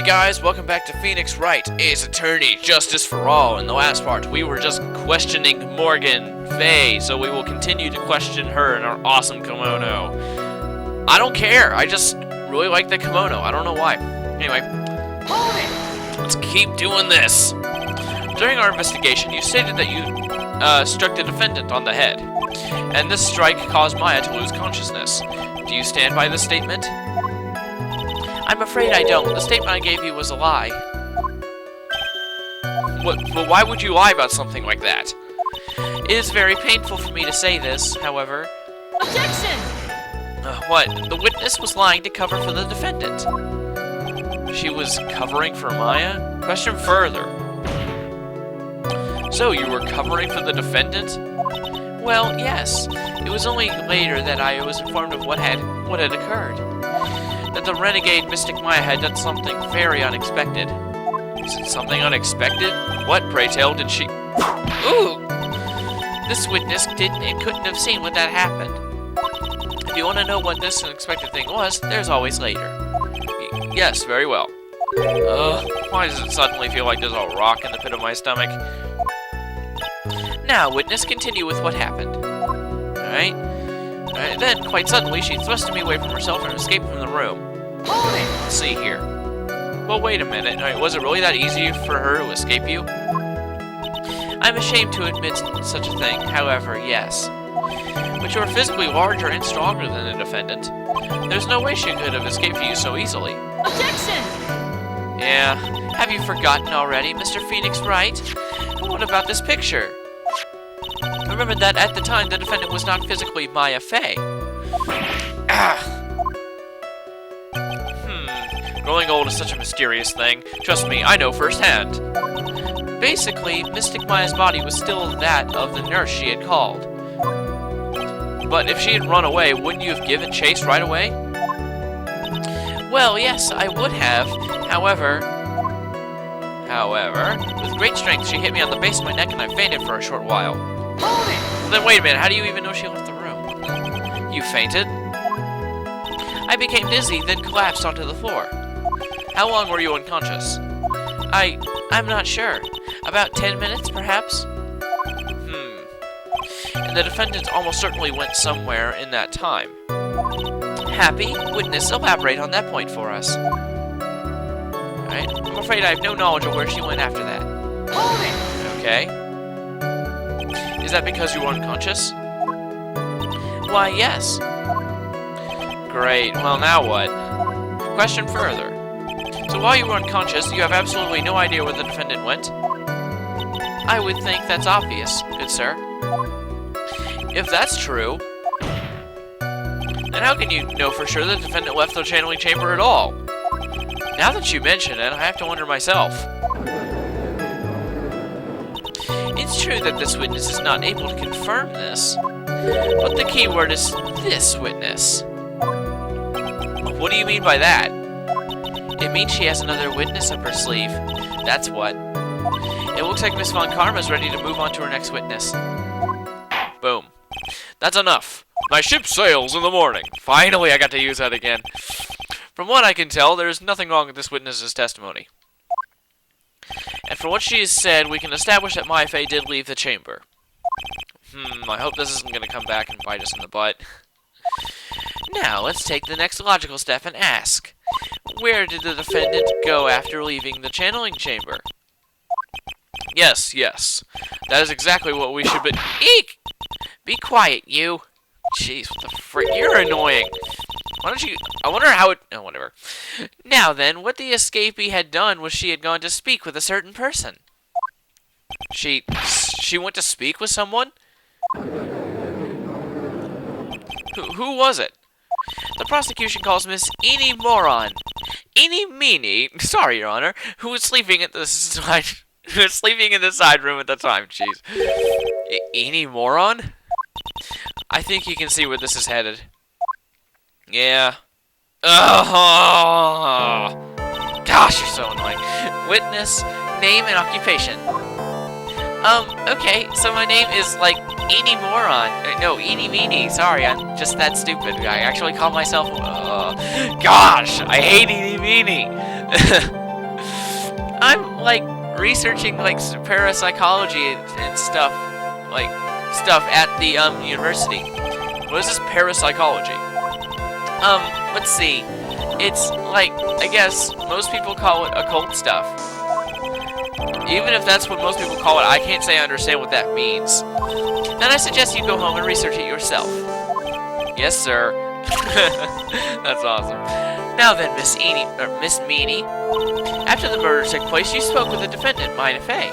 Hey guys, welcome back to Phoenix Wright, Ace Attorney, Justice for All. In the last part, we were just questioning Morgan Fay, so we will continue to question her in our awesome kimono. I don't care, I just really like the kimono, I don't know why. Anyway, let's keep doing this. During our investigation, you stated that you struck the defendant on the head, and this strike caused Maya to lose consciousness. Do you stand by this statement? I'm afraid I don't. The statement I gave you was a lie. Well, why would you lie about something like that? It is very painful for me to say this, however. Objection! What? The witness was lying to cover for the defendant. She was covering for Maya? Question further. So, you were covering for the defendant? Well, yes. It was only later that I was informed of what had occurred. That the renegade Mystic Maya had done something very unexpected. Is it something unexpected? What, pray tell, did she... Ooh! This witness didn't and couldn't have seen when that happened. If you want to know what this unexpected thing was, there's always later. Yes, very well. Why does it suddenly feel like there's a rock in the pit of my stomach? Now, witness, continue with what happened. Alright? Then, quite suddenly, she thrusted me away from herself and escaped from the room. Let's see here. Well, wait a minute. Was it really that easy for her to escape you? I'm ashamed to admit such a thing, however, yes. But you're physically larger and stronger than the defendant. There's no way she could have escaped you so easily. Objection! Yeah. Have you forgotten already, Mr. Phoenix Wright? What about this picture? Remember that at the time the defendant was not physically Maya Fay. Growing old is such a mysterious thing. Trust me, I know firsthand. Basically, Mystic Maya's body was still that of the nurse she had called. But if she had run away, wouldn't you have given chase right away? Well, yes, I would have. However, with great strength, she hit me on the base of my neck and I fainted for a short while. Then wait a minute, how do you even know she left the room? You fainted? I became dizzy, then collapsed onto the floor. How long were you unconscious? I'm not sure. About 10 minutes, perhaps? And the defendant almost certainly went somewhere in that time. Happy? Witness, elaborate on that point for us. Alright, I'm afraid I have no knowledge of where she went after that. Okay. Is that because you were unconscious? Why, yes. Great. Well, now what? Question further. So while you were unconscious, you have absolutely no idea where the defendant went? I would think that's obvious, good sir. If that's true, then how can you know for sure the defendant left the channeling chamber at all? Now that you mention it, I have to wonder myself. It's true that this witness is not able to confirm this, but the key word is this witness. What do you mean by that? It means she has another witness up her sleeve. That's what. It looks like Miss Von Karma's ready to move on to her next witness. Boom. That's enough. My ship sails in the morning. Finally, I got to use that again. From what I can tell, there's nothing wrong with this witness's testimony. And from what she has said, we can establish that Maya Fay did leave the chamber. I hope this isn't going to come back and bite us in the butt. Now, let's take the next logical step and ask, where did the defendant go after leaving the channeling chamber? Yes. That is exactly what we should be— Eek! Be quiet, you. Jeez, what the frick? You're annoying. Why don't you— I wonder how it— oh, whatever. Now then, what the escapee had done was she had gone to speak with a certain person. She went to speak with someone? Who was it? The prosecution calls Miss Eenie Moron. Meenie, sorry, Your Honor, who was sleeping at the side— who was sleeping in the side room at the time, jeez. Eenie Moron? I think you can see where this is headed. Yeah. Oh, gosh, you're so annoying. Witness, name, and occupation. Okay, so my name is, like, Eenie Moron. No, Eenie Meenie. Sorry, I'm just that stupid. I actually call myself... gosh, I hate Eenie Meenie. I'm, like, researching, like, parapsychology and stuff, like, stuff at the, university. What is this parapsychology? Let's see. It's, like, I guess most people call it occult stuff. Even if that's what most people call it, I can't say I understand what that means. Then I suggest you go home and research it yourself. Yes, sir. That's awesome. Now then, Miss Meenie, after the murder took place, you spoke with the defendant, Morgan Fay.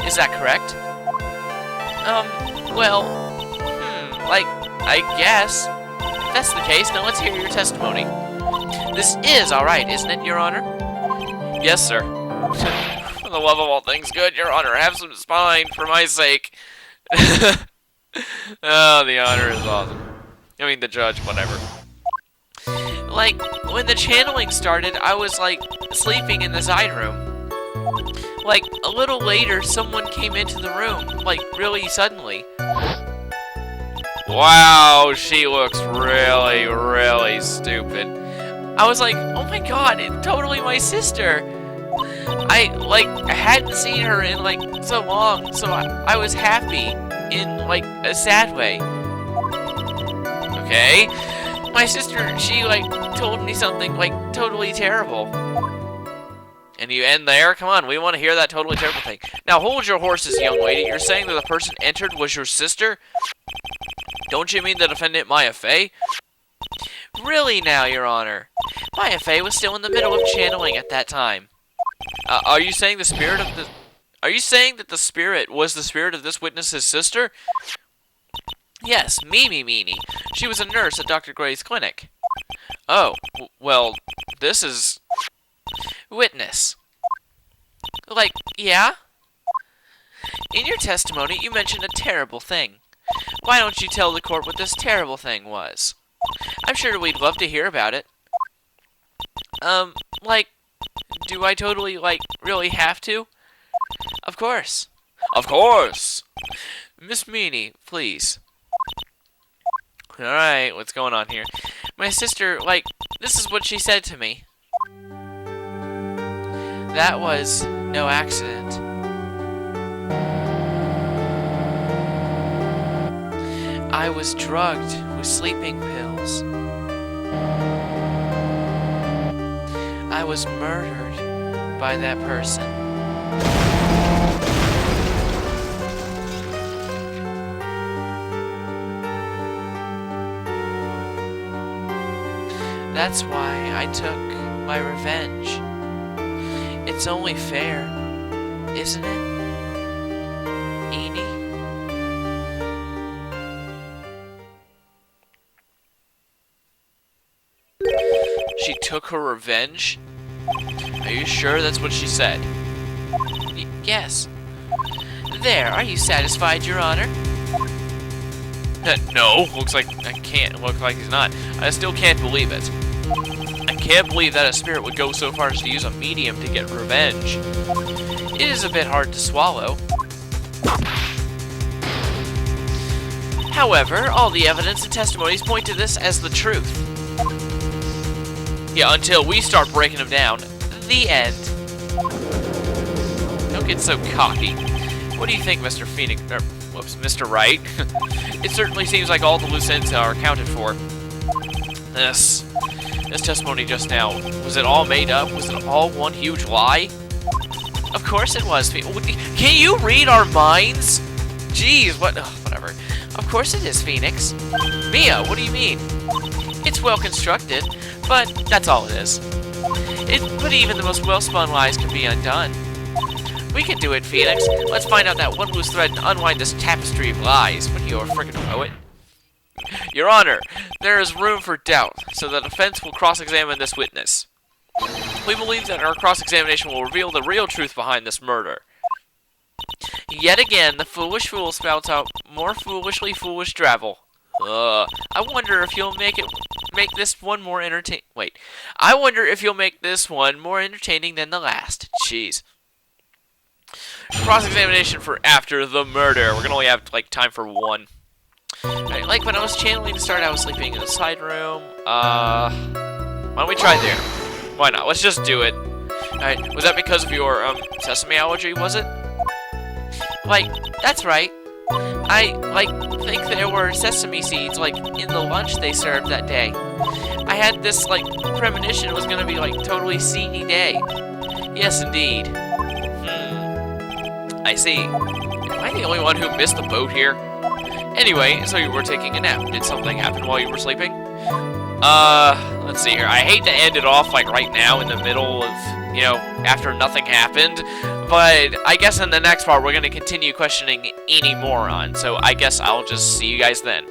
Is that correct? Well, like, I guess. If that's the case, now let's hear your testimony. This is alright, isn't it, Your Honor? Yes, sir. For the love of all things good, Your Honor, have some spine for my sake. Oh, the Honor is awesome. I mean, the judge, whatever. Like, when the channeling started, I was, like, sleeping in the side room. Like, a little later, someone came into the room, like, really suddenly. Wow, she looks really, really stupid. I was like, oh my god, it's totally my sister. I hadn't seen her in, like, so long, so I was happy in, like, a sad way. Okay? My sister, she, like, told me something, like, totally terrible. And you end there? Come on, we want to hear that totally terrible thing. Now, hold your horses, young lady. You're saying that the person entered was your sister? Don't you mean the defendant, Morgan Fay? Really now, Your Honor. Morgan Fay was still in the middle of channeling at that time. Are you saying the spirit of the... Are you saying that the spirit was the spirit of this witness's sister? Yes, Meenie. She was a nurse at Dr. Gray's clinic. Oh, well, this is... Witness. Like, yeah? In your testimony, you mentioned a terrible thing. Why don't you tell the court what this terrible thing was? I'm sure we'd love to hear about it. Like, do I totally, like, really have to? Of course. Of course! Miss Meenie, please. Alright, what's going on here? My sister, like, this is what she said to me. That was no accident. I was drugged with sleeping pills. I was murdered by that person. That's why I took my revenge. It's only fair, isn't it, Eenie? She took her revenge? Are you sure that's what she said? Yes. There, are you satisfied, Your Honor? No, looks like I can't. Looks like he's not. I still can't believe it. I can't believe that a spirit would go so far as to use a medium to get revenge. It is a bit hard to swallow. However, all the evidence and testimonies point to this as the truth. Yeah, until we start breaking them down. The end. Don't get so cocky. What do you think, Mr. Phoenix? Whoops, Mr. Wright? It certainly seems like all the loose ends are accounted for. This testimony just now, was it all made up? Was it all one huge lie? Of course it was. Can you read our minds? Jeez, what? Ugh, whatever. Of course it is, Phoenix. Mia, what do you mean? It's well constructed, but that's all it is. But even the most well-spun lies can be undone. We can do it, Phoenix. Let's find out that one loose thread and unwind this tapestry of lies. What are you, a frickin' poet? Your Honor, there is room for doubt, so the defense will cross-examine this witness. We believe that our cross-examination will reveal the real truth behind this murder. Yet again, the foolish fool spouts out more foolishly foolish drivel. I wonder if you'll make this one more entertaining. Wait, I wonder if you'll make this one more entertaining than the last. Jeez. Cross-examination for after the murder. We're gonna only have like time for one. Right, like when I was channeling to start, I was sleeping in the side room. Why don't we try there? Why not? Let's just do it. Alright, was that because of your, sesame allergy, was it? Like, that's right. I, like, think there were sesame seeds, like, in the lunch they served that day. I had this, like, premonition it was gonna be, like, totally seedy day. Yes, indeed. I see. Am I the only one who missed the boat here? Anyway, so you were taking a nap. Did something happen while you were sleeping? Let's see here. I hate to end it off, like, right now in the middle of, you know, after nothing happened. But I guess in the next part, we're going to continue questioning Eenie Moron. So I guess I'll just see you guys then.